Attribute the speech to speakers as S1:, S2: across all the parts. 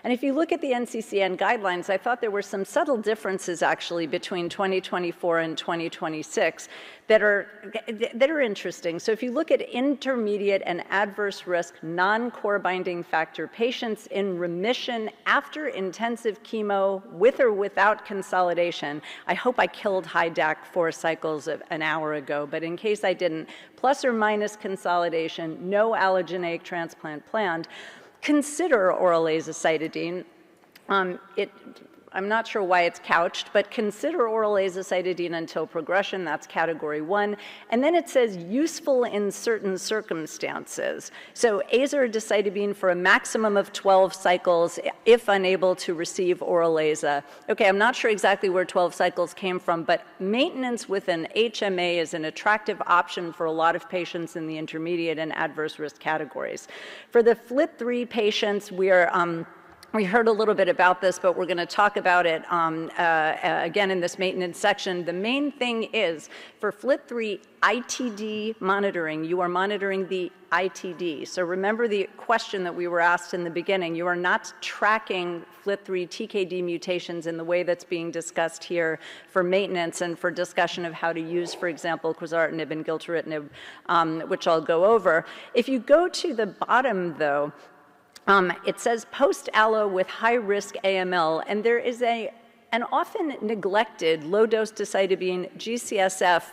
S1: And if you look at the NCCN guidelines, I thought there were some subtle differences actually between 2024 and 2026 that are interesting. So if you look at intermediate and adverse risk non-core binding factor patients in remission after intensive chemo with or without consolidation, I hope I killed HiDAC 4 cycles an hour ago, but in case I didn't, plus or minus consolidation, no allogeneic transplant planned, consider oral azacitidine. I'm not sure why it's couched, but consider oral azacitidine until progression, that's category 1. And then it says useful in certain circumstances. So azacitidine for a maximum of 12 cycles if unable to receive oral aza. Okay, I'm not sure exactly where 12 cycles came from, but maintenance with an HMA is an attractive option for a lot of patients in the intermediate and adverse risk categories. For the FLT3 patients, we heard a little bit about this, but we're going to talk about it again in this maintenance section. The main thing is for FLT3 ITD monitoring, you are monitoring the ITD. So remember the question that we were asked in the beginning. You are not tracking FLT3 TKD mutations in the way that's being discussed here for maintenance and for discussion of how to use, for example, quizartinib and gilteritinib, which I'll go over. If you go to the bottom, though, it says post-allo with high-risk AML, and there is an often neglected low-dose decitabine GCSF,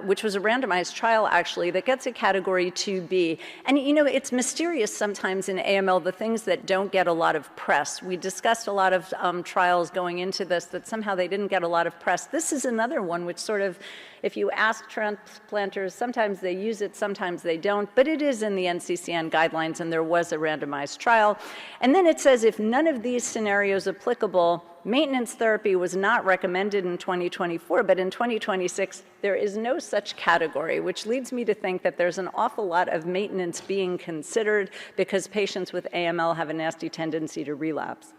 S1: which was a randomized trial, actually, that gets a category 2B. And, you know, it's mysterious sometimes in AML, the things that don't get a lot of press. We discussed a lot of trials going into this that somehow they didn't get a lot of press. This is another one which sort of, if you ask transplanters, sometimes they use it, sometimes they don't, but it is in the NCCN guidelines, and there was a randomized trial. And then it says if none of these scenarios applicable, maintenance therapy was not recommended in 2024, but in 2026, there is no such category, which leads me to think that there's an awful lot of maintenance being considered because patients with AML have a nasty tendency to relapse.